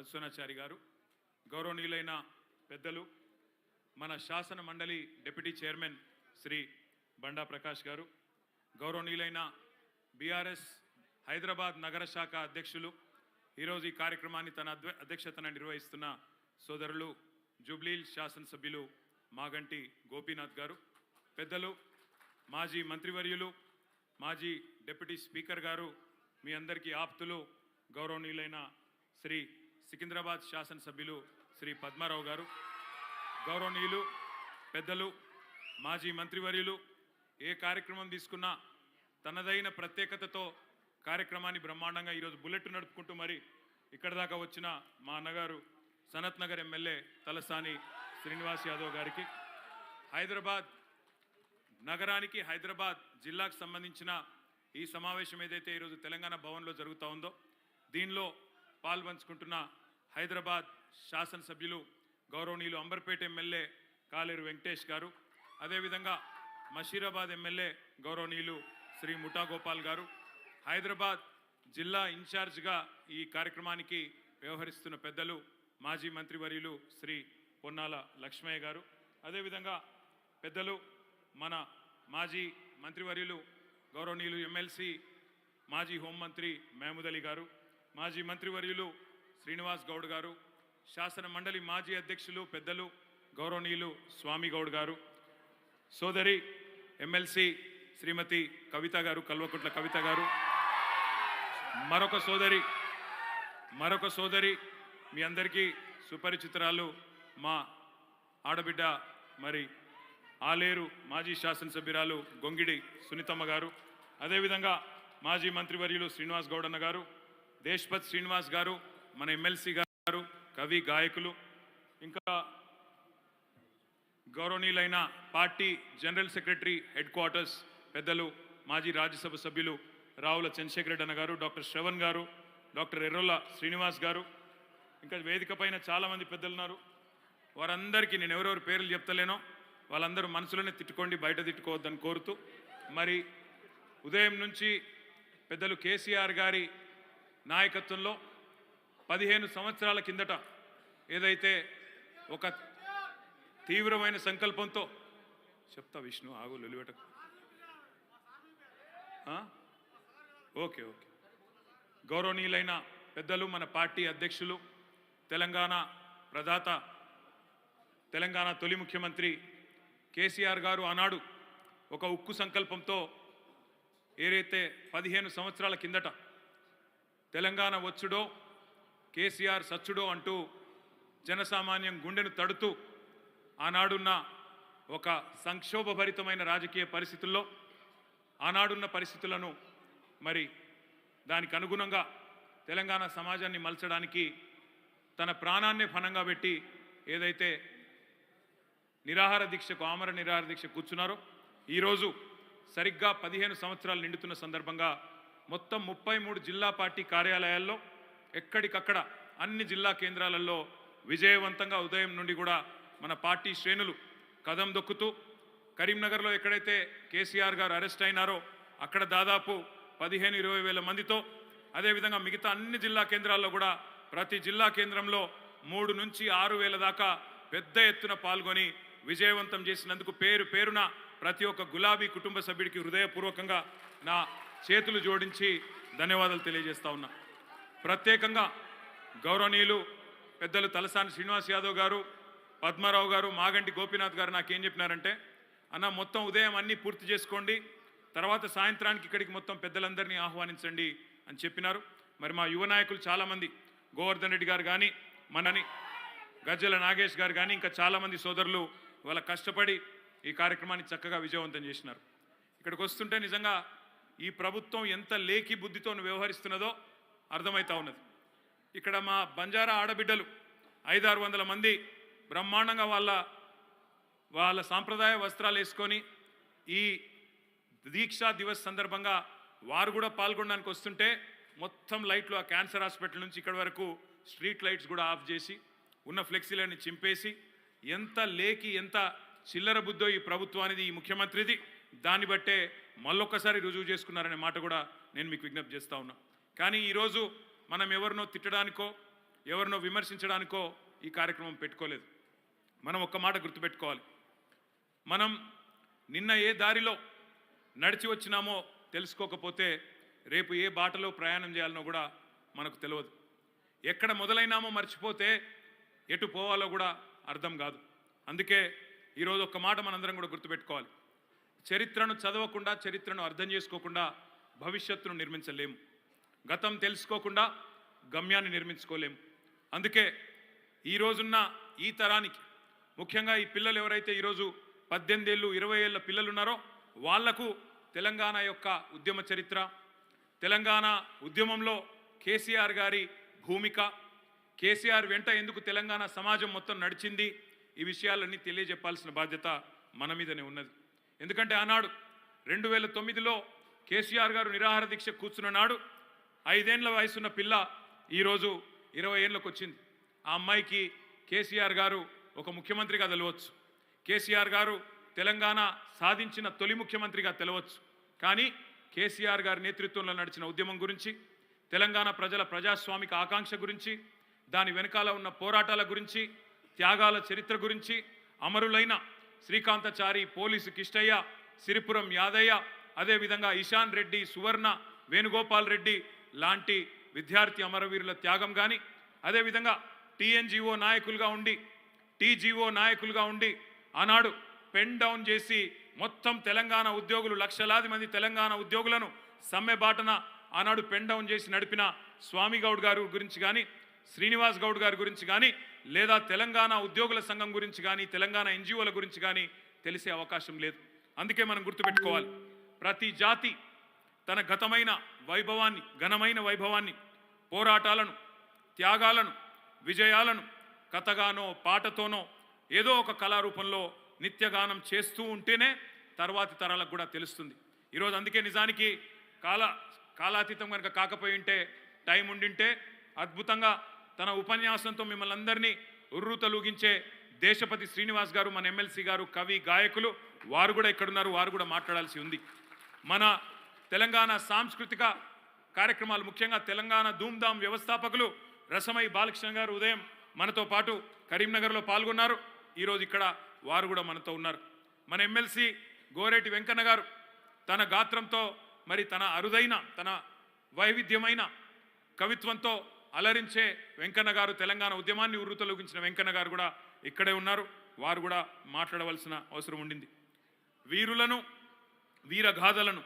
అశ్వనాచారి గారు, గౌరవనీయులైన పెద్దలు మన శాసన మండలి డిప్యూటీ చైర్మన్ శ్రీ బండా ప్రకాష్ గారు, గౌరవనీయులైన బీఆర్ఎస్ హైదరాబాద్ నగర శాఖ అధ్యక్షులు, ఈరోజు ఈ కార్యక్రమాన్ని తన అధ్యక్షతన నిర్వహిస్తున్న సోదరులు జూబ్లీహిల్స్ శాసనసభ్యులు మాగంటి గోపీనాథ్ గారు, పెద్దలు మాజీ మంత్రివర్యులు, మాజీ డిప్యూటీ స్పీకర్ గారు, మీ అందరికీ ఆప్తులు గౌరవనీయులైన శ్రీ సికింద్రాబాద్ శాసనసభ్యులు శ్రీ పద్మారావు గారు, గౌరవనీయులు పెద్దలు మాజీ మంత్రివర్యులు, ఏ కార్యక్రమం తీసుకున్నా తనదైన ప్రత్యేకతతో కార్యక్రమాన్ని బ్రహ్మాండంగా ఈరోజు బుల్లెట్ నడుపుకుంటూ మరి ఇక్కడ దాకా వచ్చిన మా అన్నగారు సనత్ నగర్ ఎమ్మెల్యే తలసాని శ్రీనివాస్ యాదవ్ గారికి, హైదరాబాద్ నగరానికి హైదరాబాద్ జిల్లాకు సంబంధించిన ఈ సమావేశం ఏదైతే ఈరోజు తెలంగాణ భవన్లో జరుగుతూ ఉందో దీనిలో పాల్పంచుకుంటున్న హైదరాబాద్ శాసనసభ్యులు గౌరవనీయులు అంబర్పేట ఎమ్మెల్యే కాలేరు వెంకటేష్ గారు, అదేవిధంగా మషీరాబాద్ ఎమ్మెల్యే గౌరవనీయులు శ్రీ ముఠా గోపాల్ గారు, హైదరాబాద్ జిల్లా ఇన్ఛార్జ్గా ఈ కార్యక్రమానికి వ్యవహరిస్తున్న పెద్దలు మాజీ మంత్రివర్యులు శ్రీ పొన్నాల లక్ష్మయ్య గారు, అదేవిధంగా పెద్దలు మన మాజీ మంత్రివర్యులు గౌరవనీయులు ఎమ్మెల్సీ మాజీ హోంమంత్రి మహమూద్ అలీ గారు, మాజీ మంత్రివర్యులు శ్రీనివాస్ గౌడ్ గారు, శాసన మండలి మాజీ అధ్యక్షులు పెద్దలు గౌరవనీయులు స్వామి గౌడ్ గారు, సోదరి ఎమ్మెల్సీ శ్రీమతి కవిత గారు, కల్వకుంట్ల కవిత గారు, మరొక సోదరి మీ అందరికీ సుపరిచితురాలు మా ఆడబిడ్డ మరి ఆలేరు మాజీ శాసనసభ్యురాలు గొంగిడి సునీతమ్మ గారు, అదేవిధంగా మాజీ మంత్రివర్యులు శ్రీనివాస్ గౌడ్ అన్న గారు, దేశ్పత్ శ్రీనివాస్ గారు, మన ఎమ్మెల్సీ గారు, కవి గాయకులు, ఇంకా గౌరవనీయులైన party general secretary head quarters పెద్దలు మాజీ రాజ్యసభ సభ్యులు రావుల చంద్రశేఖర్ రెడ్డి అన్న గారు, డాక్టర్ శ్రవణ్ గారు, డాక్టర్ ఎర్రోల శ్రీనివాస్ గారు, ఇంకా వేదిక పైన చాలామంది పెద్దలు ఉన్నారు. వారందరికీ నేను ఎవరెవరి పేర్లు చెప్తలేనో వాళ్ళందరూ మనసులోనే తిట్టుకోండి, బయట తిట్టుకోవద్దని కోరుతూ, మరి ఉదయం నుంచి పెద్దలు కేసీఆర్ గారి నాయకత్వంలో 15 సంవత్సరాల కిందట ఏదైతే ఒక తీవ్రమైన సంకల్పంతో చెప్తా విష్ణు ఆగు లొలివెటకు ఓకే గౌరవనీయులైన పెద్దలు మన పార్టీ అధ్యక్షులు తెలంగాణ ప్రదాత తెలంగాణ తొలి ముఖ్యమంత్రి కేసీఆర్ గారు ఆనాడు ఒక ఉక్కు సంకల్పంతో ఏదైతే 15 సంవత్సరాల కిందట తెలంగాణ వచ్చుడో కేసీఆర్ సచ్చుడో అంటూ జనసామాన్యం గుండెను తడుతూ ఆనాడున్న ఒక సంక్షోభభరితమైన రాజకీయ పరిస్థితుల్లో ఆనాడున్న పరిస్థితులను మరి దానికి అనుగుణంగా తెలంగాణ సమాజాన్ని మలచడానికి తన ప్రాణాన్నే ఫణంగా పెట్టి ఏదైతే నిరాహార దీక్షకు ఆమర నిరాహార దీక్ష కూర్చున్నారో ఈరోజు సరిగ్గా 15 సంవత్సరాలు నిండుతున్న సందర్భంగా మొత్తం 33 జిల్లా పార్టీ కార్యాలయాల్లో ఎక్కడికక్కడ అన్ని జిల్లా కేంద్రాలలో విజయవంతంగా ఉదయం నుండి కూడా మన పార్టీ శ్రేణులు కదం దొక్కుతూ కరీంనగర్లో ఎక్కడైతే కేసీఆర్ గారు అరెస్ట్ అయినారో అక్కడ దాదాపు 15-20 వేల మందితో, అదేవిధంగా మిగతా అన్ని జిల్లా కేంద్రాల్లో కూడా ప్రతి జిల్లా కేంద్రంలో 3 నుంచి 6 వేల దాకా పెద్ద ఎత్తున పాల్గొని విజయవంతం చేసినందుకు పేరున ప్రతి ఒక్క గులాబీ కుటుంబ సభ్యుడికి హృదయపూర్వకంగా నా చేతులు జోడించి ధన్యవాదాలు తెలియజేస్తా ఉన్నా. ప్రత్యేకంగా గౌరవనీయులు పెద్దలు తలసాని శ్రీనివాస్ యాదవ్ గారు, పద్మారావు గారు, మాగంటి గోపీనాథ్ గారు నాకేం చెప్పినారంటే, అన్న మొత్తం ఉదయం అన్నీ పూర్తి చేసుకోండి, తర్వాత సాయంత్రానికి ఇక్కడికి మొత్తం పెద్దలందరినీ ఆహ్వానించండి అని చెప్పినారు. మరి మా యువ నాయకులు చాలామంది గోవర్ధన్ రెడ్డి గారు కానీ, మనని గజ్జల నాగేష్ గారు కానీ ఇంకా చాలామంది సోదరులు వాళ్ళ కష్టపడి ఈ కార్యక్రమాన్ని చక్కగా విజయవంతం చేసినారు. ఇక్కడికి వస్తుంటే నిజంగా ఈ ప్రభుత్వం ఎంత లేఖి బుద్ధితో వ్యవహరిస్తున్నదో అర్థమవుతా ఉన్నది. ఇక్కడ మా బంజారా ఆడబిడ్డలు 500-600 మంది బ్రహ్మాండంగా వాళ్ళ సాంప్రదాయ వస్త్రాలు వేసుకొని ఈ దీక్షా దివస్ సందర్భంగా వారు కూడా పాల్గొనడానికి వస్తుంటే మొత్తం లైట్లు ఆ క్యాన్సర్ హాస్పిటల్ నుంచి ఇక్కడ వరకు స్ట్రీట్ లైట్స్ కూడా ఆఫ్ చేసి ఉన్న ఫ్లెక్సీలన్నీ చింపేసి ఎంత లేకి ఎంత చిల్లర బుద్ధో ఈ ప్రభుత్వానికి ఈ ముఖ్యమంత్రిది దాన్ని బట్టే మళ్ళొక్కసారి రుజువు చేసుకున్నారనే మాట కూడా నేను మీకు విజ్ఞప్తి చేస్తా ఉన్నా. కానీ ఈరోజు మనం ఎవరినో తిట్టడానికో ఎవరినో విమర్శించడానికో ఈ కార్యక్రమం పెట్టుకోలేదు. మనం ఒక్క మాట గుర్తుపెట్టుకోవాలి. మనం నిన్న ఏ దారిలో నడిచి వచ్చినామో తెలుసుకోకపోతే రేపు ఏ బాటలో ప్రయాణం చేయాలనో కూడా మనకు తెలియదు. ఎక్కడ మొదలైనామో మర్చిపోతే ఎటు పోవాలో కూడా అర్థం కాదు. అందుకే ఈరోజు ఒక్క మాట మనందరం కూడా గుర్తుపెట్టుకోవాలి. చరిత్రను చదవకుండా, చరిత్రను అర్థం చేసుకోకుండా భవిష్యత్తును నిర్మించలేము. గతం తెలుసుకోకుండా గమ్యాన్ని నిర్మించుకోలేము. అందుకే ఈరోజున్న ఈ తరానికి, ముఖ్యంగా ఈ పిల్లలు ఎవరైతే ఈరోజు 18 ఏళ్ళు 20 ఏళ్ళ పిల్లలు ఉన్నారో వాళ్లకు తెలంగాణ యొక్క ఉద్యమ చరిత్ర, తెలంగాణ ఉద్యమంలో కేసీఆర్ గారి భూమిక, కేసీఆర్ వెంట ఎందుకు తెలంగాణ సమాజం మొత్తం నడిచింది, ఈ విషయాలన్నీ తెలియజెప్పాల్సిన బాధ్యత మన మీదనే ఉన్నది. ఎందుకంటే ఆనాడు 2009లో కేసీఆర్ గారు నిరాహార దీక్ష కూర్చున్న నాడు 5 ఏళ్ల వయసున్న పిల్ల ఈరోజు 20 ఏళ్ళకు వచ్చింది. ఆ అమ్మాయికి కేసీఆర్ గారు ఒక ముఖ్యమంత్రిగా తెలవచ్చు, కేసీఆర్ గారు తెలంగాణ సాధించిన తొలి ముఖ్యమంత్రిగా తెలవచ్చు. కానీ కేసీఆర్ గారి నేతృత్వంలో నడిచిన ఉద్యమం గురించి, తెలంగాణ ప్రజల ప్రజాస్వామిక ఆకాంక్ష గురించి, దాని వెనకాల ఉన్న పోరాటాల గురించి, త్యాగాల చరిత్ర గురించి, అమరులైన శ్రీకాంతచారి, పోలీసు కిష్టయ్య, సిరిపురం యాదయ్య, అదేవిధంగా ఇషాన్ రెడ్డి, సువర్ణ, వేణుగోపాల్ రెడ్డి లాంటి విద్యార్థి అమరవీరుల త్యాగం కానీ, అదేవిధంగా టీఎన్జిఓ నాయకులుగా ఉండి, టీజీఓ నాయకులుగా ఉండి ఆనాడు పెన్ డౌన్ చేసి మొత్తం తెలంగాణ ఉద్యోగులు, లక్షలాది మంది తెలంగాణ ఉద్యోగులను సమ్మె బాటన ఆనాడు పెన్ డౌన్ చేసి నడిపిన స్వామి గౌడ్ గారి గురించి కానీ, శ్రీనివాస్ గౌడ్ గారి గురించి కానీ, లేదా తెలంగాణ ఉద్యోగుల సంఘం గురించి కానీ, తెలంగాణ ఎన్జిఓల గురించి కానీ తెలిసే అవకాశం లేదు. అందుకే మనం గుర్తుపెట్టుకోవాలి, ప్రతి జాతి తన గతమైన వైభవాన్ని, ఘనమైన వైభవాన్ని, పోరాటాలను, త్యాగాలను, విజయాలను కథగానో పాటతోనో ఏదో ఒక కళారూపంలో నిత్యగానం చేస్తూ ఉంటేనే తర్వాతి తరాలకు కూడా తెలుస్తుంది. ఈరోజు అందుకే నిజానికి కాలాతీతం కనుక కాకపోయి ఉంటే, టైం ఉండింటే అద్భుతంగా తన ఉపన్యాసంతో మిమ్మల్ని అందరినీ ఉర్రూతలూగించే దేశపతి శ్రీనివాస్ గారు, మన ఎమ్మెల్సీ గారు, కవి, గాయకులు, వారు కూడా ఇక్కడున్నారు, వారు కూడా మాట్లాడాల్సి ఉంది. మన తెలంగాణ సాంస్కృతిక కార్యక్రమాలు, ముఖ్యంగా తెలంగాణ ధూమ్ధామ్ వ్యవస్థాపకులు రసమై బాలకృష్ణ గారు ఉదయం మనతో పాటు కరీంనగర్లో పాల్గొన్నారు. ఈరోజు ఇక్కడ వారు కూడా మనతో ఉన్నారు. మన ఎమ్మెల్సీ గోరేటి వెంకన్న గారు తన గాత్రంతో, మరి తన అరుదైన, తన వైవిధ్యమైన కవిత్వంతో అలరించే వెంకన్న గారు, తెలంగాణ ఉద్యమాన్ని ఉర్రూతలూగించిన వెంకన్న గారు కూడా ఇక్కడే ఉన్నారు. వారు కూడా మాట్లాడవలసిన అవసరం ఉండింది. వీరులను, వీరగాథలను,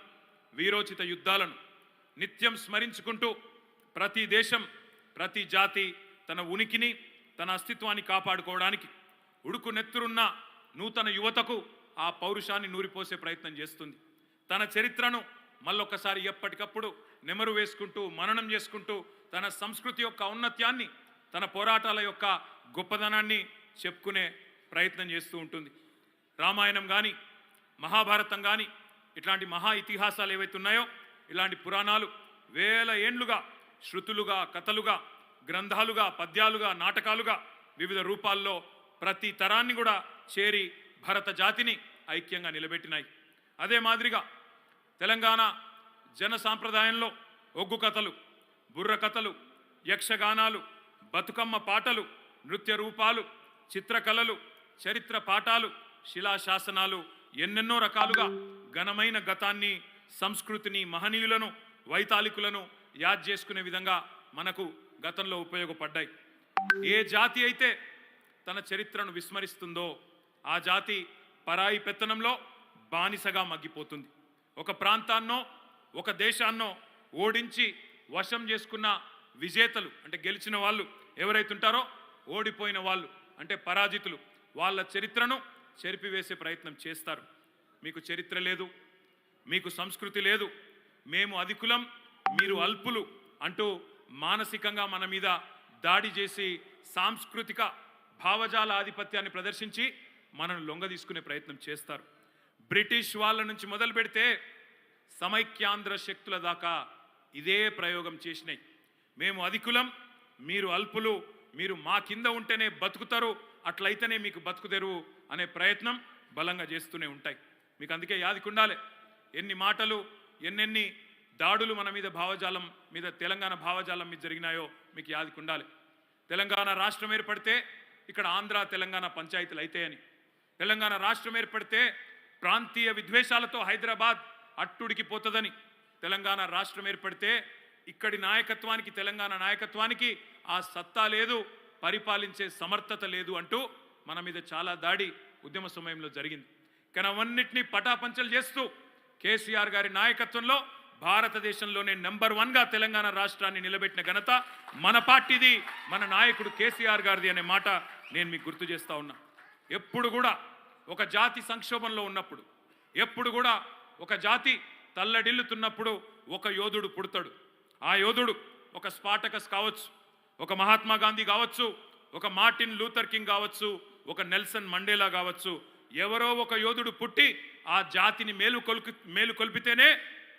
వీరోచిత యుద్ధాలను నిత్యం స్మరించుకుంటూ ప్రతి దేశం, ప్రతి జాతి తన ఉనికిని, తన అస్తిత్వాన్ని కాపాడుకోవడానికి ఉడుకు నెత్తురున్న నూతన యువతకు ఆ పౌరుషాన్ని నూరిపోసే ప్రయత్నం చేస్తుంది. తన చరిత్రను మళ్ళొక్కసారి ఎప్పటికప్పుడు నెమరు వేసుకుంటూ, మననం చేసుకుంటూ, తన సంస్కృతి యొక్క ఔన్నత్యాన్ని, తన పోరాటాల యొక్క గొప్పదనాన్ని చెప్పుకునే ప్రయత్నం చేస్తూ ఉంటుంది. రామాయణం కానీ, మహాభారతం కానీ, ఇట్లాంటి మహా ఇతిహాసాలు ఏవైతే ఉన్నాయో, ఇలాంటి పురాణాలు వేల ఏండ్లుగా శృతులుగా, కథలుగా, గ్రంథాలుగా, పద్యాలుగా, నాటకాలుగా వివిధ రూపాల్లో ప్రతి తరాన్ని కూడా చేరి భరత జాతిని ఐక్యంగా నిలబెట్టినాయి. అదే మాదిరిగా తెలంగాణ జన సాంప్రదాయంలో ఒగ్గు కథలు, బుర్ర కథలు, యక్షగానాలు, బతుకమ్మ పాటలు, నృత్య రూపాలు, చిత్రకళలు, చరిత్ర పాఠాలు, శిలాశాసనాలు, ఎన్నెన్నో రకాలుగా ఘనమైన గతాన్ని, సంస్కృతిని, మహనీయులను, వైతాళికులను యాద్ చేసుకునే విధంగా మనకు గతంలో ఉపయోగపడ్డాయి. ఏ జాతి అయితే తన చరిత్రను విస్మరిస్తుందో ఆ జాతి పరాయి పెత్తనంలో బానిసగా మగ్గిపోతుంది. ఒక ప్రాంతాన్నో, ఒక దేశాన్నో ఓడించి వశం చేసుకున్న విజేతలు అంటే గెలిచిన వాళ్ళు ఎవరైతే ఉంటారో, ఓడిపోయిన వాళ్ళు అంటే పరాజితులు, వాళ్ళ చరిత్రను చెరిపివేసే ప్రయత్నం చేస్తారు. మీకు చరిత్ర లేదు, మీకు సంస్కృతి లేదు, మేము అధికులం, మీరు అల్పులు అంటూ మానసికంగా మన మీద దాడి చేసి సాంస్కృతిక భావజాల ఆధిపత్యాన్ని ప్రదర్శించి మనను లొంగ తీసుకునే ప్రయత్నం చేస్తారు. బ్రిటిష్ వాళ్ళ నుంచి మొదలు పెడితే సమైక్యాంధ్ర శక్తుల దాకా ఇదే ప్రయోగం చేసినాయి. మేము అధికులం, మీరు అల్పులు, మీరు మా కింద ఉంటేనే బతుకుతారు, అట్లయితేనే మీకు బతుకుదెరువు అనే ప్రయత్నం బలంగా చేస్తూనే ఉంటాయి. మీకు అందుకే యాదికుండాలి, ఎన్ని మాటలు, ఎన్నెన్ని దాడులు మన మీద భావజాలం మీద, తెలంగాణ భావజాలం మీద జరిగినాయో మీకు యాదికుండాలి. తెలంగాణ రాష్ట్రం ఏర్పడితే ఇక్కడ ఆంధ్ర తెలంగాణ పంచాయతీలు అయితాయని, తెలంగాణ రాష్ట్రం ఏర్పడితే ప్రాంతీయ విద్వేషాలతో హైదరాబాద్ అట్టుడికి పోతుందని, తెలంగాణ రాష్ట్రం ఏర్పడితే ఇక్కడి నాయకత్వానికి తెలంగాణ నాయకత్వానికి ఆ సత్తా లేదు, పరిపాలించే సమర్థత లేదు అంటూ మన మీద చాలా దాడి ఉద్యమ సమయంలో జరిగింది. కానీ అవన్నిటినీ పటాపంచలు చేస్తూ కేసీఆర్ గారి నాయకత్వంలో భారతదేశంలోనే నెంబర్ 1గా తెలంగాణ రాష్ట్రాన్ని నిలబెట్టిన ఘనత మన పార్టీది, మన నాయకుడు కేసీఆర్ గారిది అనే మాట నేను మీకు గుర్తు చేస్తా ఉన్నా. ఎప్పుడు కూడా ఒక జాతి సంక్షోభంలో ఉన్నప్పుడు, ఎప్పుడు కూడా ఒక జాతి తల్లడిల్లుతున్నప్పుడు ఒక యోధుడు పుడతాడు. ఆ యోధుడు ఒక స్పాటకస్ కావచ్చు, ఒక మహాత్మా గాంధీ కావచ్చు, ఒక మార్టిన్ లూథర్ కింగ్ కావచ్చు, ఒక నెల్సన్ మండేలా కావచ్చు. ఎవరో ఒక యోధుడు పుట్టి ఆ జాతిని మేలుకొల్పితేనే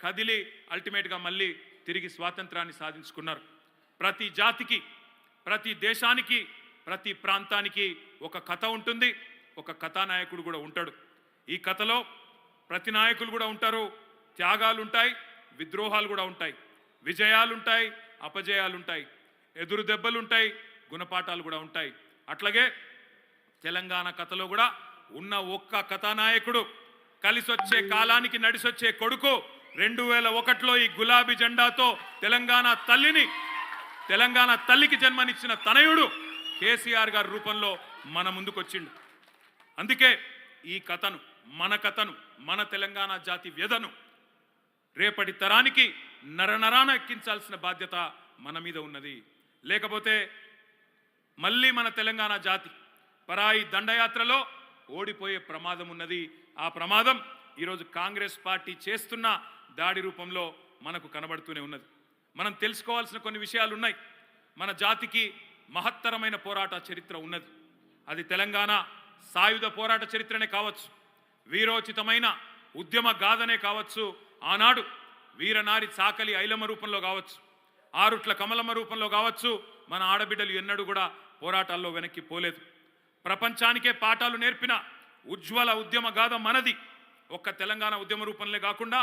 కదిలి అల్టిమేట్గా మళ్ళీ తిరిగి స్వాతంత్రాన్ని సాధించుకున్నారు. ప్రతి జాతికి, ప్రతి దేశానికి, ప్రతి ప్రాంతానికి ఒక కథ ఉంటుంది, ఒక కథానాయకుడు కూడా ఉంటాడు. ఈ కథలో ప్రతి నాయకులు కూడా ఉంటారు, త్యాగాలు ఉంటాయి, విద్రోహాలు కూడా ఉంటాయి, విజయాలు ఉంటాయి, అపజయాలు ఉంటాయి, ఎదురు దెబ్బలు ఉంటాయి, గుణపాఠాలు కూడా ఉంటాయి. అట్లాగే తెలంగాణ కథలో కూడా ఉన్న ఒక్క కథానాయకుడు, కలిసొచ్చే కాలానికి నడిసొచ్చే కొడుకు, 2001లో ఈ గులాబీ జెండాతో తెలంగాణ తల్లికి జన్మనిచ్చిన తనయుడు కేసీఆర్ గారి రూపంలో మన ముందుకొచ్చిండు. అందుకే ఈ కథను, మన తెలంగాణ జాతి వ్యధను రేపటి తరానికి నరనరాన ఎక్కించాల్సిన బాధ్యత మన మీద ఉన్నది. లేకపోతే మళ్ళీ మన తెలంగాణ జాతి పరాయి దండయాత్రలో ఓడిపోయే ప్రమాదం ఉన్నది. ఆ ప్రమాదం ఈరోజు కాంగ్రెస్ పార్టీ చేస్తున్న దాడి రూపంలో మనకు కనబడుతూనే ఉన్నది. మనం తెలుసుకోవాల్సిన కొన్ని విషయాలు ఉన్నాయి. మన జాతికి మహత్తరమైన పోరాట చరిత్ర ఉన్నది. అది తెలంగాణ సాయుధ పోరాట చరిత్రనే కావచ్చు, వీరోచితమైన ఉద్యమ గాథనే కావచ్చు, ఆనాడు వీరనారి చాకలి ఐలమ్మ రూపంలో కావచ్చు, ఆరుట్ల కమలమ్మ రూపంలో కావచ్చు. మన ఆడబిడ్డలు ఎన్నడూ కూడా పోరాటాల్లో వెనక్కి పోలేదు. ప్రపంచానికే పాఠాలు నేర్పిన ఉజ్వల ఉద్యమ గాథ మనది. ఒక్క తెలంగాణ ఉద్యమ రూపంలో కాకుండా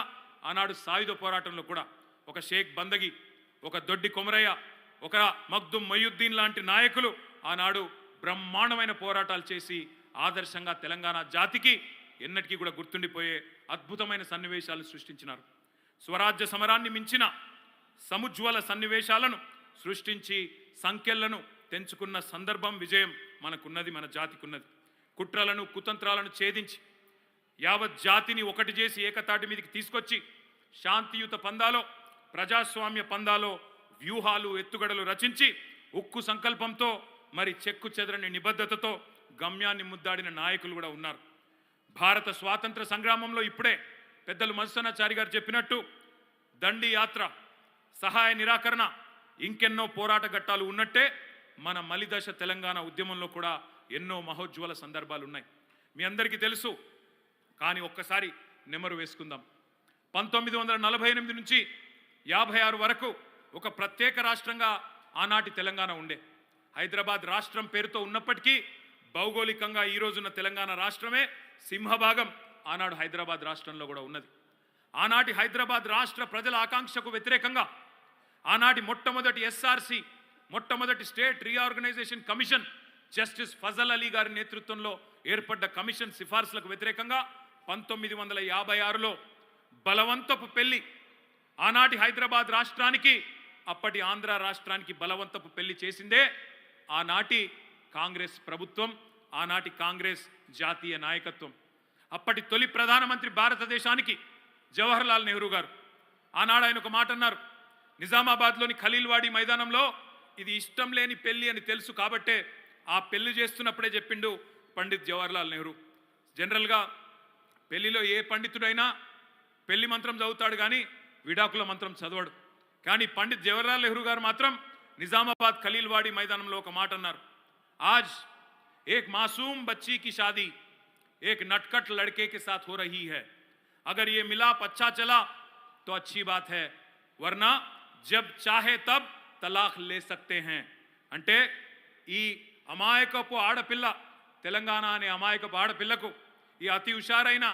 ఆనాడు సాయుధ పోరాటంలో కూడా ఒక షేక్ బందగి, ఒక దొడ్డి కొమరయ్య, ఒక మగ్దుం మొయ్యుద్దీన్ లాంటి నాయకులు ఆనాడు బ్రహ్మాండమైన పోరాటాలు చేసి ఆదర్శంగా తెలంగాణ జాతికి ఎన్నటికీ కూడా గుర్తుండిపోయే అద్భుతమైన సన్నివేశాలు సృష్టించినారు. స్వరాజ్య సమరాన్ని మించిన సముజ్వల సన్నివేశాలను సృష్టించి సంఖ్యలను తెంచుకున్న సందర్భం, విజయం మనకున్నది, మన జాతికున్నది. కుట్రలను, కుతంత్రాలను ఛేదించి యావత్ జాతిని ఒకటి చేసి ఏకతాటి మీదకి తీసుకొచ్చి శాంతియుత పందాలో, ప్రజాస్వామ్య పందాలో వ్యూహాలు, ఎత్తుగడలు రచించి ఉక్కు సంకల్పంతో, మరి చెక్కు చెదరని నిబద్ధతతో గమ్యాన్ని ముద్దాడిన నాయకులు కూడా ఉన్నారు. భారత స్వాతంత్ర సంగ్రామంలో ఇప్పుడే పెద్దలు మధుసూదనాచారి గారు చెప్పినట్టు దండి యాత్ర, సహాయ నిరాకరణ, ఇంకెన్నో పోరాట ఘట్టాలు ఉన్నట్టే మన మలిదశ తెలంగాణ ఉద్యమంలో కూడా ఎన్నో మహోజ్వల సందర్భాలు ఉన్నాయి. మీ అందరికీ తెలుసు, కానీ ఒక్కసారి నెమరు వేసుకుందాం. 1948 నుంచి 56 వరకు ఒక ప్రత్యేక రాష్ట్రంగా ఆనాటి తెలంగాణ ఉండే. హైదరాబాద్ రాష్ట్రం పేరుతో ఉన్నప్పటికీ భౌగోళికంగా ఈ రోజున్న తెలంగాణ రాష్ట్రమే సింహభాగం ఆనాడు హైదరాబాద్ రాష్ట్రంలో కూడా ఉన్నది. ఆనాటి హైదరాబాద్ రాష్ట్ర ప్రజల ఆకాంక్షకు వ్యతిరేకంగా ఆనాటి మొట్టమొదటి ఎస్ఆర్సి, మొట్టమొదటి state reorganisation commission, justice Fazal Ali గారి నేతృత్వంలో ఏర్పడ్డ కమిషన్ సిఫార్సులకు వ్యతిరేకంగా 1956లో బలవంతపు పెళ్లి, ఆనాటి హైదరాబాద్ రాష్ట్రానికి, అప్పటి ఆంధ్ర రాష్ట్రానికి బలవంతపు పెళ్లి చేసిందే ఆనాటి కాంగ్రెస్ ప్రభుత్వం, ఆనాటి కాంగ్రెస్ జాతీయ నాయకత్వం. అప్పటి తొలి ప్రధానమంత్రి భారతదేశానికి జవహర్లాల్ నెహ్రూ గారు. ఆనాడు ఆయన ఒక మాట అన్నారు, నిజామాబాద్లోని ఖలీల్వాడి మైదానంలో ఇది ఇష్టం లేని పెళ్లి అని తెలుసు కాబట్టే ఆ పెళ్లి చేస్తున్నప్పుడే చెప్పిండు పండిత్ జవహర్లాల్ నెహ్రూ. జనరల్గా పెళ్లిలో ఏ పండితుడైనా పెళ్లి మంత్రం చదువుతాడు కానీ విడాకుల మంత్రం చదవడు. కానీ పండిత్ జవహర్లాల్ నెహ్రూ గారు మాత్రం నిజామాబాద్ ఖలీల్వాడి మైదానంలో ఒక మాట అన్నారు, आज एक मासूम बच्ची की शादी एक नटखट लड़के के साथ हो रही है, अगर ये मिलाप अच्छा चला तो अच्छी बात है, वरना जब चाहे तब तलाक ले सकते हैं. అంటే ఈ అమాయకపు ఆడపిల్ల, తెలంగాణ అనే అమాయకపు ఆడపిల్లకు ఈ అతి హుషారైన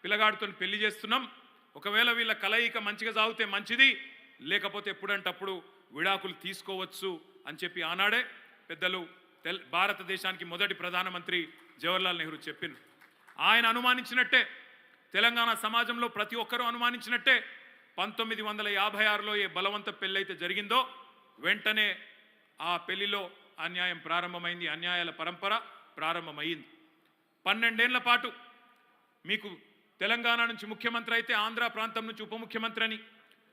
పిల్లగాడితో పెళ్లి చేస్తున్నాం, ఒకవేళ వీళ్ళ కలయిక మంచిగా సాగితే మంచిది, లేకపోతే ఎప్పుడంటప్పుడు విడాకులు తీసుకోవచ్చు అని చెప్పి ఆనాడే పెద్దలు భారతదేశానికి మొదటి ప్రధానమంత్రి జవహర్లాల్ నెహ్రూ చెప్పిండ్రు. ఆయన అనుమానించినట్టే తెలంగాణ సమాజంలో ప్రతి ఒక్కరూ అనుమానించినట్టే 1956లో ఏ బలవంత పెళ్ళైతే జరిగిందో వెంటనే ఆ పెళ్లిలో అన్యాయం ప్రారంభమైంది, అన్యాయాల పరంపర ప్రారంభమైంది. 12 ఏళ్ల పాటు మీకు తెలంగాణ నుంచి ముఖ్యమంత్రి అయితే ఆంధ్ర ప్రాంతం నుంచి ఉప ముఖ్యమంత్రి అని,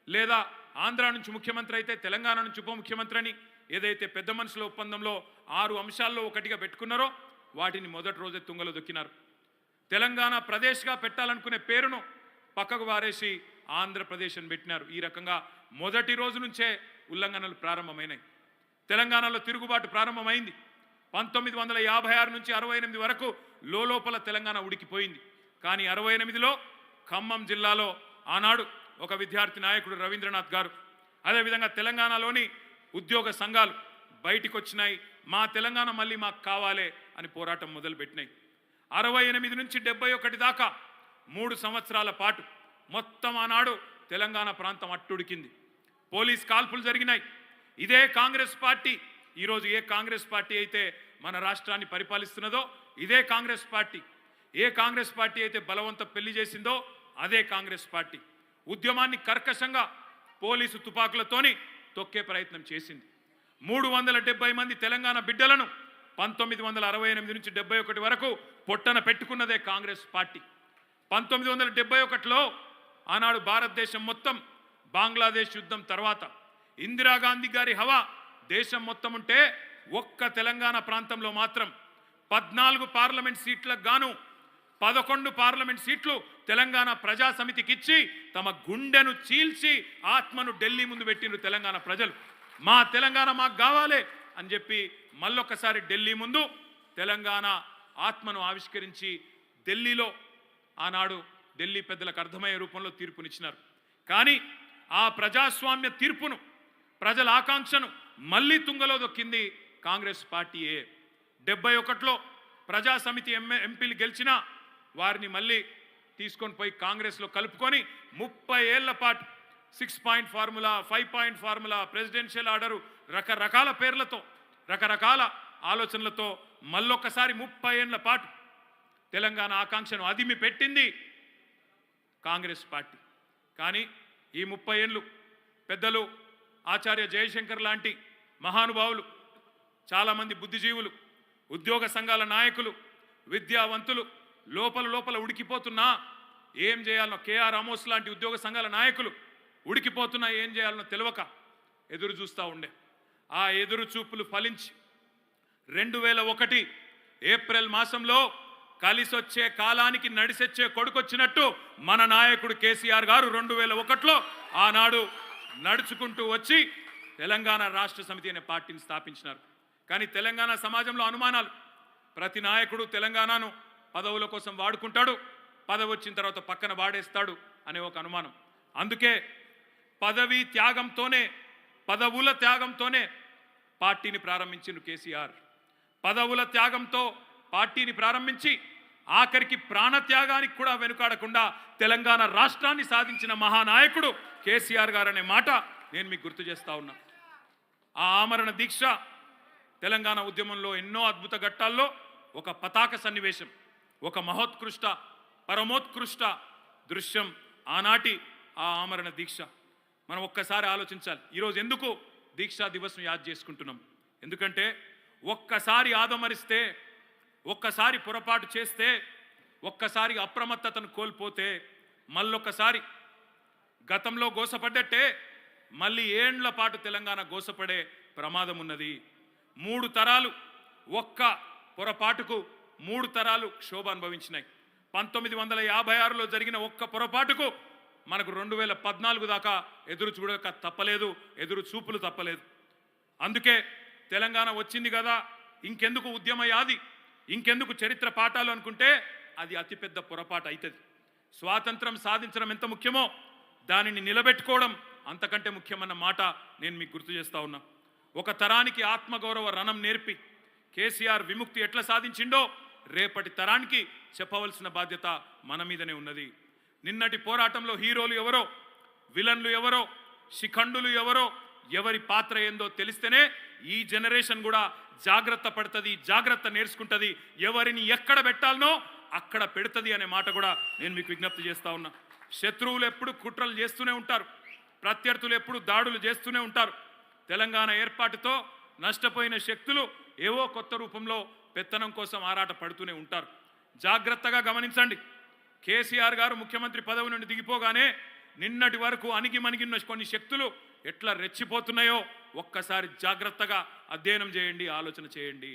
లేదా ఆంధ్ర నుంచి ముఖ్యమంత్రి అయితే తెలంగాణ నుంచి ఉప ముఖ్యమంత్రి అని ఏదైతే పెద్ద మనుషుల ఒప్పందంలో 6 అంశాల్లో ఒకటిగా పెట్టుకున్నారో వాటిని మొదటి రోజే తుంగలో దొక్కినారు. తెలంగాణ ప్రదేశ్గా పెట్టాలనుకునే పేరును పక్కకు వారేసి ఆంధ్రప్రదేశ్ అని పెట్టినారు. ఈ రకంగా మొదటి రోజు నుంచే ఉల్లంఘనలు ప్రారంభమైనాయి. తెలంగాణలో తిరుగుబాటు ప్రారంభమైంది. 1956 నుంచి 68 వరకు లోపల తెలంగాణ ఉడికిపోయింది. కానీ 68లో ఖమ్మం జిల్లాలో ఆనాడు ఒక విద్యార్థి నాయకుడు రవీంద్రనాథ్ గారు, అదేవిధంగా తెలంగాణలోని ఉద్యోగ సంఘాలు బయటికి వచ్చినాయి. మా తెలంగాణ మళ్ళీ మాకు కావాలే అని పోరాటం మొదలుపెట్టినాయి. 68 నుంచి 71 దాకా 3 సంవత్సరాల పాటు మొత్తం ఆనాడు తెలంగాణ ప్రాంతం అట్టుడికింది. పోలీస్ కాల్పులు జరిగినాయి. ఇదే కాంగ్రెస్ పార్టీ ఈరోజు ఏ కాంగ్రెస్ పార్టీ అయితే మన రాష్ట్రాన్ని పరిపాలిస్తున్నదో ఇదే కాంగ్రెస్ పార్టీ. ఏ కాంగ్రెస్ పార్టీ అయితే బలవంత పెళ్లి చేసిందో అదే కాంగ్రెస్ పార్టీ ఉద్యమాన్ని కర్కశంగా పోలీసు తుపాకులతోని తొక్కే ప్రయత్నం చేసింది. 370 మంది తెలంగాణ బిడ్డలను 1968 నుంచి 71 వరకు పొట్టన పెట్టుకున్నదే కాంగ్రెస్ పార్టీ. 1971లో ఆనాడు భారతదేశం మొత్తం బంగ్లాదేశ్ యుద్ధం తర్వాత ఇందిరాగాంధీ గారి హవా దేశం మొత్తం ఉంటే ఒక్క తెలంగాణ ప్రాంతంలో మాత్రం 14 పార్లమెంట్ సీట్లకు గాను 11 పార్లమెంట్ సీట్లు తెలంగాణ ప్రజా సమితికి ఇచ్చి తమ గుండెను చీల్చి ఆత్మను ఢిల్లీ ముందు పెట్టిండ్రు తెలంగాణ ప్రజలు. మా తెలంగాణ మాకు కావాలి అని చెప్పి మళ్ళొక్కసారి ఢిల్లీ ముందు తెలంగాణ ఆత్మను ఆవిష్కరించి ఢిల్లీలో ఆనాడు ఢిల్లీ పెద్దలకు అర్థమయ్యే రూపంలో తీర్పునిచ్చినారు. కానీ ఆ ప్రజాస్వామ్య తీర్పును ప్రజల ఆకాంక్షను మళ్ళీ తుంగలో దొక్కింది కాంగ్రెస్ పార్టీయే. 71లో ప్రజా సమితి ఎంపీలు గెలిచినా వారిని మళ్ళీ తీసుకొని పోయి కాంగ్రెస్లో కలుపుకొని 30 ఏళ్ల పాటు 6 point formula, 5 point formula, presidential order, రకరకాల పేర్లతో రకరకాల ఆలోచనలతో మళ్ళొక్కసారి 30 ఏళ్ల పాటు తెలంగాణ ఆకాంక్షను అదిమి పెట్టింది కాంగ్రెస్ పార్టీ. కానీ ఈ 30 ఏళ్ళు పెద్దలు ఆచార్య జయశంకర్ లాంటి మహానుభావులు, చాలామంది బుద్ధిజీవులు, ఉద్యోగ సంఘాల నాయకులు, విద్యావంతులు లోపల ఉడికిపోతున్నా ఏం చేయాలనో, కేఆర్ ఆమోస్ లాంటి ఉద్యోగ సంఘాల నాయకులు ఉడికిపోతున్నా ఏం చేయాలనో తెలియక ఎదురు చూస్తూ ఉండే. ఆ ఎదురు చూపులు ఫలించి 2001 ఏప్రిల్ మాసంలో కలిసొచ్చే కాలానికి నడిసొచ్చే కొడుకొచ్చినట్టు మన నాయకుడు కేసీఆర్ గారు 2001లో ఆనాడు నడుచుకుంటూ వచ్చి తెలంగాణ రాష్ట్ర సమితి అనే పార్టీని స్థాపించినారు. కానీ తెలంగాణ సమాజంలో అనుమానాలు. ప్రతి నాయకుడు తెలంగాణను పదవుల కోసం వాడుకుంటాడు, పదవి వచ్చిన తర్వాత పక్కన వాడేస్తాడు అనే ఒక అనుమానం. అందుకే పదవుల త్యాగంతోనే పార్టీని ప్రారంభించిండు కేసీఆర్. పదవుల త్యాగంతో పార్టీని ప్రారంభించి ఆఖరికి ప్రాణత్యాగానికి కూడా వెనుకాడకుండా తెలంగాణ రాష్ట్రాన్ని సాధించిన మహానాయకుడు కేసీఆర్ గారు అనే మాట నేను మీకు గుర్తు చేస్తా ఉన్నా. ఆ ఆమరణ దీక్ష తెలంగాణ ఉద్యమంలో ఎన్నో అద్భుత ఘట్టాల్లో ఒక పతాక సన్నివేశం, ఒక మహోత్కృష్ట పరమోత్కృష్ట దృశ్యం ఆనాటి ఆ ఆమరణ దీక్ష. మనం ఒక్కసారి ఆలోచించాలి. ఈరోజు ఎందుకు దీక్షా దివస్ను యాద్ చేసుకుంటున్నాం? ఎందుకంటే ఒక్కసారి ఆదమరిస్తే, ఒక్కసారి పొరపాటు చేస్తే, ఒక్కసారి అప్రమత్తతను కోల్పోతే మళ్ళొక్కసారి గతంలో గోసపడ్డట్టే మళ్ళీ ఏండ్ల పాటు తెలంగాణ గోసపడే ప్రమాదం ఉన్నది. 3 తరాలు ఒక్క పొరపాటుకు 3 తరాలు క్షోభ అనుభవించినాయి. 1956లో జరిగిన ఒక్క పొరపాటుకు మనకు 2014 దాకా ఎదురు చూడక తప్పలేదు, ఎదురు చూపులు తప్పలేదు. అందుకే తెలంగాణ వచ్చింది కదా, ఇంకెందుకు ఉద్యమ యాది, ఇంకెందుకు చరిత్ర పాఠాలు అనుకుంటే అది అతిపెద్ద పొరపాటు అవుతుంది. స్వాతంత్రం సాధించడం ఎంత ముఖ్యమో దానిని నిలబెట్టుకోవడం అంతకంటే ముఖ్యమన్న మాట నేను మీకు గుర్తు చేస్తా ఉన్నా. ఒక తరానికి ఆత్మగౌరవ రణం నేర్పి కేసీఆర్ విముక్తి ఎట్లా సాధించిండో రేపటి తరానికి చెప్పవలసిన బాధ్యత మన మీదనే ఉన్నది. నిన్నటి పోరాటంలో హీరోలు ఎవరో, విలన్లు ఎవరో, శిఖండులు ఎవరో, ఎవరి పాత్ర ఏందో తెలిస్తేనే ఈ జనరేషన్ కూడా జాగ్రత్త పడుతుంది, జాగ్రత్త నేర్చుకుంటుంది, ఎవరిని ఎక్కడ పెట్టాలనో అక్కడ పెడుతుంది అనే మాట కూడా నేను మీకు విజ్ఞప్తి చేస్తా ఉన్నా. శత్రువులు ఎప్పుడు కుట్రలు చేస్తూనే ఉంటారు, ప్రత్యర్థులు ఎప్పుడు దాడులు చేస్తూనే ఉంటారు. తెలంగాణ ఏర్పాటుతో నష్టపోయిన శక్తులు ఏవో కొత్త రూపంలో పెత్తనం కోసం ఆరాట పడుతూనే ఉంటారు. జాగ్రత్తగా గమనించండి. కేసీఆర్ గారు ముఖ్యమంత్రి పదవి నుండి దిగిపోగానే నిన్నటి వరకు అణిగిమణిగిన కొన్ని శక్తులు ఎట్లా రెచ్చిపోతున్నాయో ఒక్కసారి జాగ్రత్తగా అధ్యయనం చేయండి, ఆలోచన చేయండి.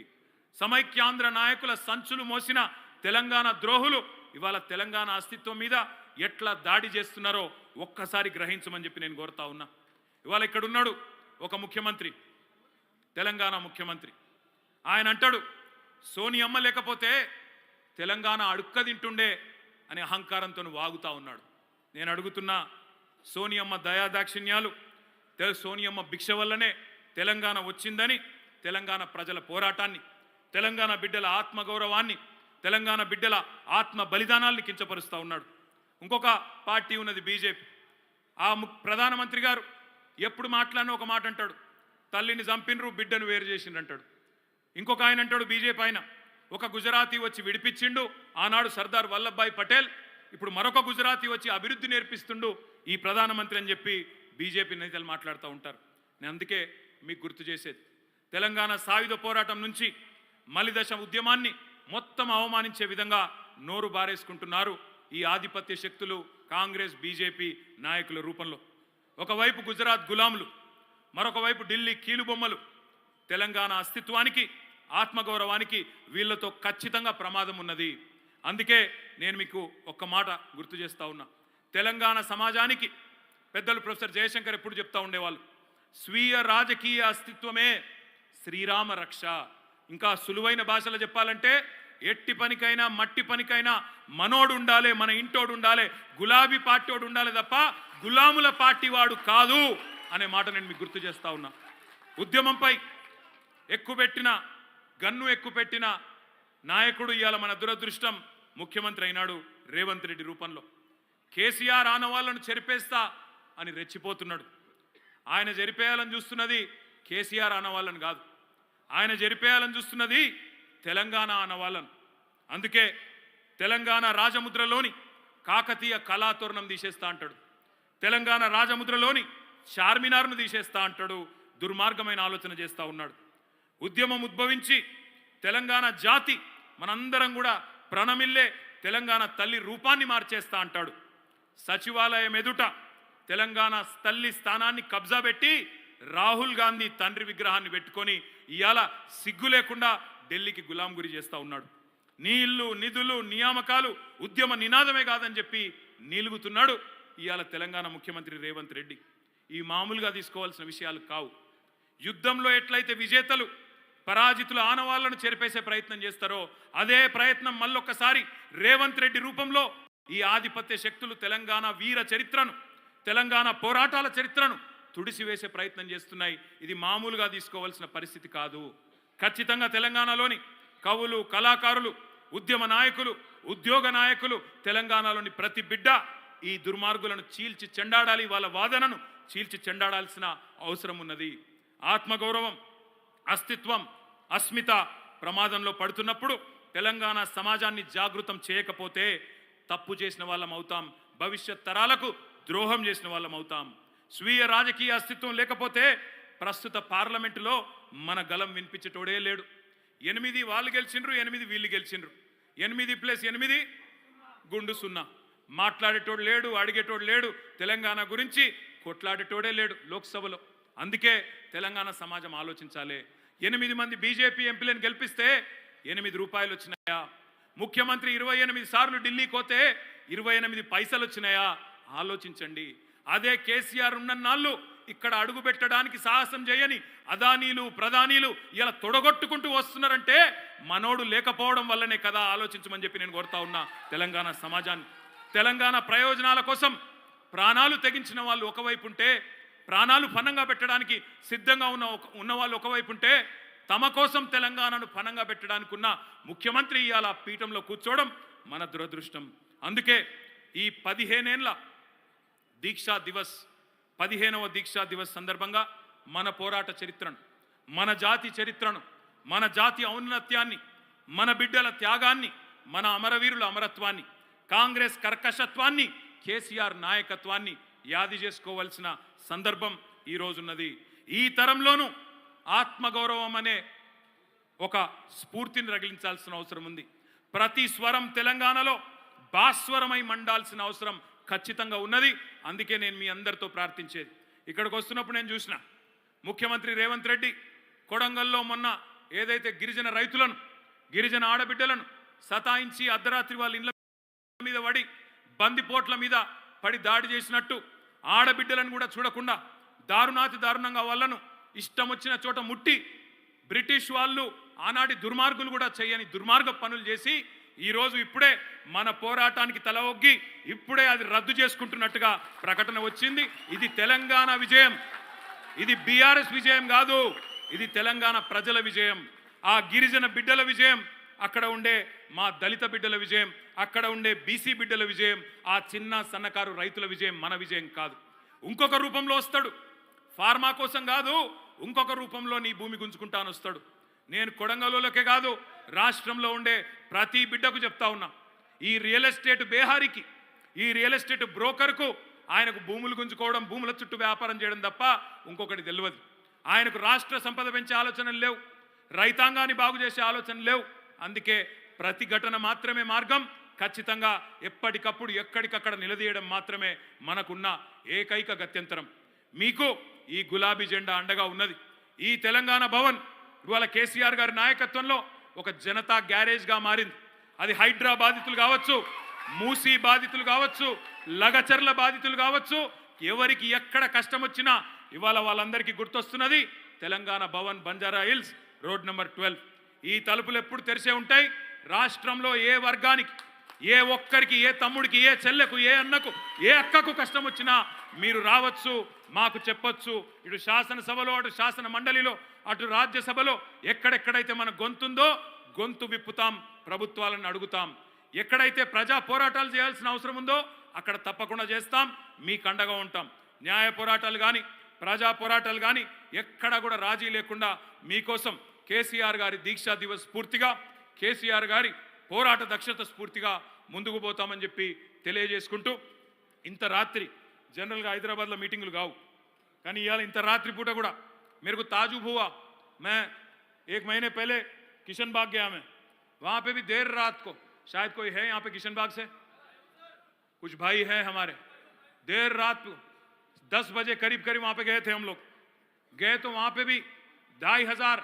సమైక్యాంధ్ర నాయకుల సంచులు మోసిన తెలంగాణ ద్రోహులు ఇవాళ తెలంగాణ అస్తిత్వం మీద ఎట్లా దాడి చేస్తున్నారో ఒక్కసారి గ్రహించమని చెప్పి నేను కోరుతా ఉన్నా. ఇవాళ ఇక్కడ ఉన్నాడు ఒక ముఖ్యమంత్రి, తెలంగాణ ముఖ్యమంత్రి. ఆయన అంటాడు సోనియమ్మ లేకపోతే తెలంగాణ అడుక్క తింటుండే అనే అహంకారంతో వాగుతా ఉన్నాడు. నేను అడుగుతున్నా, సోనియమ్మ దయాదాక్షిణ్యాలు, సోనియమ్మ భిక్ష వల్లనే తెలంగాణ వచ్చిందని తెలంగాణ ప్రజల పోరాటాన్ని, తెలంగాణ బిడ్డల ఆత్మగౌరవాన్ని, తెలంగాణ బిడ్డల ఆత్మ బలిదానాల్ని కించపరుస్తూ ఉన్నాడు. ఇంకొక పార్టీ ఉన్నది బీజేపీ. ఆ ప్రధానమంత్రి గారు ఎప్పుడు మాట్లాడినా ఒక మాట అంటాడు, తల్లిని చంపినరు బిడ్డను వేరు చేసిండ్రు అంటాడు. ఇంకొక ఆయన అంటాడు బీజేపీ ఆయన, ఒక గుజరాతీ వచ్చి విడిపించిండు ఆనాడు సర్దార్ వల్లభాయ్ పటేల్, ఇప్పుడు మరొక గుజరాతీ వచ్చి అభివృద్ధి నేర్పిస్తుండు ఈ ప్రధానమంత్రి అని చెప్పి బీజేపీ నేతలు మాట్లాడుతూ ఉంటారు. నేను అందుకే మీకు గుర్తు చేసేది, తెలంగాణ సాయుధ పోరాటం నుంచి మలిదశ ఉద్యమాన్ని మొత్తం అవమానించే విధంగా నోరు బారేసుకుంటున్నారు ఈ ఆధిపత్య శక్తులు, కాంగ్రెస్ బీజేపీ నాయకుల రూపంలో. ఒకవైపు గుజరాత్ గులాములు, మరొక వైపు ఢిల్లీ కీలుబొమ్మలు. తెలంగాణ అస్తిత్వానికి, ఆత్మగౌరవానికి వీళ్ళతో ఖచ్చితంగా ప్రమాదం ఉన్నది. అందుకే నేను మీకు ఒక్క మాట గుర్తు చేస్తూ ఉన్నా. తెలంగాణ సమాజానికి పెద్దలు ప్రొఫెసర్ జయశంకర్ ఎప్పుడు చెప్తా ఉండేవాళ్ళు, స్వీయ రాజకీయ అస్తిత్వమే శ్రీరామ రక్ష. ఇంకా సులువైన భాషలో చెప్పాలంటే ఎట్టి పనికైనా మట్టి పనికైనా మనోడు ఉండాలి, మన ఇంటోడు ఉండాలి, గులాబీ పార్టీోడు ఉండాలి తప్ప గులాముల పార్టీ వాడు కాదు అనే మాట నేను మీకు గుర్తు చేస్తా ఉన్నా. ఉద్యమంపై ఎక్కుపెట్టిన గన్ను ఎక్కుపెట్టిన నాయకుడు ఇవాళ మన దురదృష్టం ముఖ్యమంత్రి అయినాడు రేవంత్ రెడ్డి రూపంలో. కేసీఆర్ ఆనవాళ్లను చెరిపేస్తా అని రెచ్చిపోతున్నాడు. ఆయన జరిపేయాలని చూస్తున్నది కేసీఆర్ ఆనవాళ్ళను కాదు, ఆయన జరిపేయాలని చూస్తున్నది తెలంగాణ ఆనవాళ్ళను. అందుకే తెలంగాణ రాజముద్రలోని కాకతీయ కళాతోరణం తీసేస్తా అంటాడు, తెలంగాణ రాజముద్రలోని చార్మినార్ను తీసేస్తా అంటాడు. దుర్మార్గమైన ఆలోచన చేస్తూ ఉన్నాడు. ఉద్యమం ఉద్భవించి తెలంగాణ జాతి మనందరం కూడా ప్రణమిల్లే తెలంగాణ తల్లి రూపాన్ని మార్చేస్తా అంటాడు. సచివాలయం ఎదుట తెలంగాణ తల్లి స్థానాన్ని కబ్జా పెట్టి రాహుల్ గాంధీ తండ్రి విగ్రహాన్ని పెట్టుకొని ఇవాళ సిగ్గు లేకుండా ఢిల్లీకి గులాం గురి చేస్తూ ఉన్నాడు. నీళ్లు, నిధులు, నియామకాలు ఉద్యమ నినాదమే కాదని చెప్పి నీలుగుతున్నాడు ఇవాళ తెలంగాణ ముఖ్యమంత్రి రేవంత్ రెడ్డి. ఈ మామూలుగా తీసుకోవాల్సిన విషయాలు కావు. యుద్ధంలో ఎట్లయితే విజేతలు పరాజితుల ఆనవాళ్లను చెరిపేసే ప్రయత్నం చేస్తారో అదే ప్రయత్నం మళ్ళొక్కసారి రేవంత్ రెడ్డి రూపంలో ఈ ఆధిపత్య శక్తులు తెలంగాణ వీర చరిత్రను, తెలంగాణ పోరాటాల చరిత్రను తుడిసివేసే ప్రయత్నం చేస్తున్నాయి. ఇది మామూలుగా తీసుకోవాల్సిన పరిస్థితి కాదు. ఖచ్చితంగా తెలంగాణలోని కవులు, కళాకారులు, ఉద్యమ నాయకులు, ఉద్యోగ నాయకులు, తెలంగాణలోని ప్రతి బిడ్డ ఈ దుర్మార్గులను చీల్చి చెండాడాలి, వాళ్ళ వాదనను చీల్చి చెండాడాల్సిన అవసరం ఉన్నది. ఆత్మగౌరవం, అస్తిత్వం, అస్మిత ప్రమాదంలో పడుతున్నప్పుడు తెలంగాణ సమాజాన్ని జాగృతం చేయకపోతే తప్పు చేసిన వాళ్ళం అవుతాం, భవిష్యత్ తరాలకు ద్రోహం చేసిన వాళ్ళం అవుతాం. స్వీయ రాజకీయ అస్తిత్వం లేకపోతే ప్రస్తుత పార్లమెంటులో మన గలం వినిపించేటోడే లేడు. 8 వాళ్ళు గెలిచిండ్రు, 8 వీళ్ళు గెలిచిండ్రు. 8+8 గుండు 0. మాట్లాడేటోడు లేడు, అడిగేటోడు లేడు, తెలంగాణ గురించి కొట్లాడేటోడే లేడు లోక్సభలో. అందుకే తెలంగాణ సమాజం ఆలోచించాలి. 8 మంది బీజేపీ ఎంపీలను గెలిపిస్తే 8 రూపాయలు వచ్చినాయా? ముఖ్యమంత్రి 28 సార్లు ఢిల్లీకి పోతే 28 పైసలు వచ్చినాయా? ఆలోచించండి. అదే కేసీఆర్ ఉన్నన్నాళ్ళు ఇక్కడ అడుగు పెట్టడానికి సాహసం చేయని అదానీలు, ప్రధానీలు ఇలా తొడగొట్టుకుంటూ వస్తున్నారంటే మనోడు లేకపోవడం వల్లనే కదా. ఆలోచించమని చెప్పి నేను కోరుతా ఉన్నా తెలంగాణ సమాజాన్ని. తెలంగాణ ప్రయోజనాల కోసం ప్రాణాలు తెగించిన వాళ్ళు ఒకవైపు ఉంటే, ప్రాణాలు పణంగా పెట్టడానికి సిద్ధంగా ఉన్న వాళ్ళు ఒకవైపు ఉంటే, తమ కోసం తెలంగాణను పణంగా పెట్టడానికి ఉన్న ముఖ్యమంత్రి ఇవాళ పీఠంలో కూర్చోవడం మన దురదృష్టం. అందుకే ఈ 15 ఏళ్ల దీక్షా దివస్, 15వ దీక్షా దివస్ సందర్భంగా మన పోరాట చరిత్రను, మన జాతి చరిత్రను, మన జాతి ఔన్నత్యాన్ని, మన బిడ్డల త్యాగాన్ని, మన అమరవీరుల అమరత్వాన్ని, కాంగ్రెస్ కర్కశత్వాన్ని, కేసీఆర్ నాయకత్వాన్ని యాది చేసుకోవాల్సిన సందర్భం ఈరోజున్నది. ఈ తరంలోనూ ఆత్మగౌరవం అనే ఒక స్ఫూర్తిని రగిలించాల్సిన అవసరం ఉంది. ప్రతి స్వరం తెలంగాణలో భాస్వరమై మండాల్సిన అవసరం ఖచ్చితంగా ఉన్నది. అందుకే నేను మీ అందరితో ప్రార్థించేది, ఇక్కడికి వస్తున్నప్పుడు నేను చూసిన ముఖ్యమంత్రి రేవంత్ రెడ్డి కొడంగల్లో మొన్న ఏదైతే గిరిజన రైతులను, గిరిజన ఆడబిడ్డలను సతాయించి అర్ధరాత్రి వాళ్ళ ఇండ్ల మీద పడి బందిపోట్ల మీద పడి దాడి చేసినట్టు ఆడబిడ్డలను కూడా చూడకుండా దారుణాతి దారుణంగా వాళ్ళను ఇష్టం వచ్చిన చోట ముట్టి బ్రిటిష్ వాళ్ళు ఆనాటి దుర్మార్గులు కూడా చేయని దుర్మార్గ పనులు చేసి ఈరోజు ఇప్పుడే మన పోరాటానికి తల ఒగ్గి ఇప్పుడే అది రద్దు చేసుకుంటున్నట్టుగా ప్రకటన వచ్చింది. ఇది తెలంగాణ విజయం, ఇది బీఆర్ఎస్ విజయం కాదు, ఇది తెలంగాణ ప్రజల విజయం, ఆ గిరిజన బిడ్డల విజయం, అక్కడ ఉండే మా దళిత బిడ్డల విజయం, అక్కడ ఉండే బీసీ బిడ్డల విజయం, ఆ చిన్న సన్నకారు రైతుల విజయం, మన విజయం కాదు. ఇంకొక రూపంలో వస్తాడు, ఫార్మా కోసం కాదు, ఇంకొక రూపంలో నీ భూమి గుంజుకుంటాను వస్తాడు. నేను కొడంగల్లోకే కాదు రాష్ట్రంలో ఉండే ప్రతి బిడ్డకు చెప్తా ఉన్నా, ఈ రియల్ ఎస్టేట్ బేహారికి, ఈ రియల్ ఎస్టేట్ బ్రోకర్కు ఆయనకు భూములు గుంజుకోవడం, భూముల చుట్టూ వ్యాపారం చేయడం తప్ప ఇంకొకటి తెలియదు. ఆయనకు రాష్ట్ర సంపద పెంచే ఆలోచనలు లేవు, రైతాంగాన్ని బాగు చేసే ఆలోచనలు లేవు. అందుకే ప్రతిఘటన మాత్రమే మార్గం, ఖచ్చితంగా ఎప్పటికప్పుడు ఎక్కడికక్కడ నిలదీయడం మాత్రమే మనకున్న ఏకైక గత్యంతరం. మీకు ఈ గులాబీ జెండా అండగా ఉన్నది. ఈ తెలంగాణ భవన్ ఇవాళ కేసీఆర్ గారి నాయకత్వంలో ఒక జనతా గ్యారేజ్గా మారింది. అది హైడ్రా బాధితులు కావచ్చు, మూసీ బాధితులు కావచ్చు, లగచర్ల బాధితులు కావచ్చు, ఎవరికి ఎక్కడ కష్టం వచ్చినా ఇవాళ వాళ్ళందరికీ గుర్తొస్తున్నది Telangana Bhavan, Banjara Hills, road number 12. ఈ తలుపులు ఎప్పుడు తెరిసే ఉంటాయి. రాష్ట్రంలో ఏ వర్గానికి, ఏ ఒక్కరికి, ఏ తమ్ముడికి, ఏ చెల్లెకు, ఏ అన్నకు, ఏ అక్కకు కష్టం వచ్చినా మీరు రావచ్చు, మాకు చెప్పొచ్చు. ఇటు శాసనసభలో, అటు శాసన మండలిలో, అటు రాజ్యసభలో ఎక్కడెక్కడైతే మన గొంతుందో గొంతు విప్పుతాం, ప్రభుత్వాలను అడుగుతాం. ఎక్కడైతే ప్రజా పోరాటాలు చేయాల్సిన అవసరం ఉందో అక్కడ తప్పకుండా చేస్తాం, మీకు అండగా ఉంటాం. న్యాయ పోరాటాలు కానీ, ప్రజా పోరాటాలు కానీ ఎక్కడ కూడా రాజీ లేకుండా మీకోసం కేసీఆర్ గారి దీక్షా దివస్ స్ఫూర్తిగా, కేసీఆర్ గారి పోరాట దక్షత స్ఫూర్తిగా ముందుకు పోతామని చెప్పి తెలియజేసుకుంటూ, ఇంత రాత్రి జనరల్గా హైదరాబాద్లో మీటింగులు కావు, కానీ ఇవాళ ఇంత రాత్రి పూట కూడా मेरे को ताजुब हुआ. मैं 1 महीने पहले किशन बाग गया, मैं वहाँ पे भी देर रात को, शायद कोई है यहाँ पे किशन बाग से, कुछ भाई हैं हमारे, देर रात को 10 बजे करीब करीब वहाँ पे गए थे हम लोग. गए तो वहाँ पे भी 2500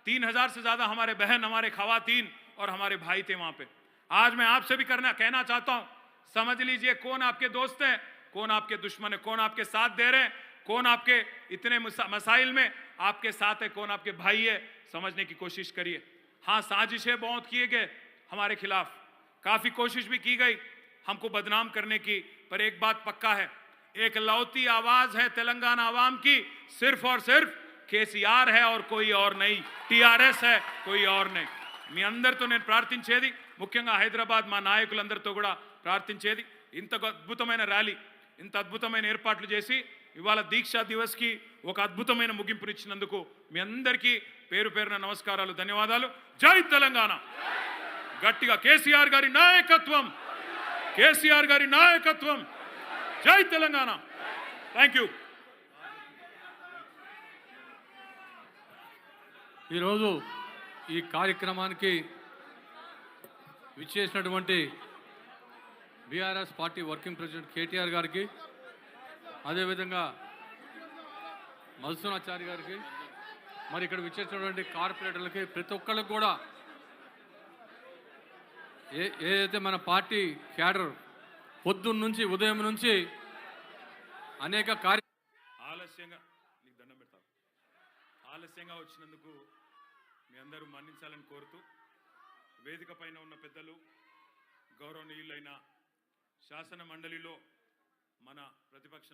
3000 से ज़्यादा हमारे बहन, हमारे खवातीन और हमारे भाई थे वहाँ पे. आज मैं आपसे भी कहना चाहता हूँ, समझ लीजिए कौन आपके दोस्त हैं, कौन आपके दुश्मन है, कौन आपके साथ दे रहे हैं, कौन आपके इतने मसाइल में आपके साथ है, कौन आपके भाई है, समझने की कोशिश करिए. हाँ, साजिशें बहुत किए गए हमारे खिलाफ, काफ़ी कोशिश भी की गई हमको बदनाम करने की, पर एक बात पक्का है, एक लौती आवाज़ है तेलंगाना आवाम की, सिर्फ और सिर्फ केसीआर है और कोई और नहीं, टीआरएस है, कोई और नहीं. మీ అందరితో నేను ప్రార్థించేది, ముఖ్యంగా హైదరాబాద్ మా నాయకులందరితో కూడా ప్రార్థించేది, ఇంత అద్భుతమైన ర్యాలీ, ఇంత అద్భుతమైన ఏర్పాట్లు చేసి ఇవాళ దీక్షా దివస్కి ఒక అద్భుతమైన ముగింపునిచ్చినందుకు మీ అందరికీ పేరు పేరున నమస్కారాలు, ధన్యవాదాలు. జై తెలంగాణ. గట్టిగా కేసీఆర్ గారి నాయకత్వం, కేసీఆర్ గారి నాయకత్వం, జై తెలంగాణ. Thank you. ఈరోజు ఈ కార్యక్రమానికి విచ్చేసినటువంటి BRS party working president KTR గారికి, అదేవిధంగా మధుసూనాచారి గారికి, మరి ఇక్కడ విచ్చేసినటువంటి కార్పొరేటర్లకి, ప్రతి ఒక్కరికి కూడా ఏదైతే మన పార్టీ క్యాడర్ పొద్దున్న నుంచి, ఉదయం నుంచి అనేక ఆలస్యంగా వచ్చినందుకు మీ అందరూ మన్నించాలని కోరుతూ, వేదిక పైన ఉన్న పెద్దలు, గౌరవనీయులైన శాసన మండలిలో మన ప్రతిపక్ష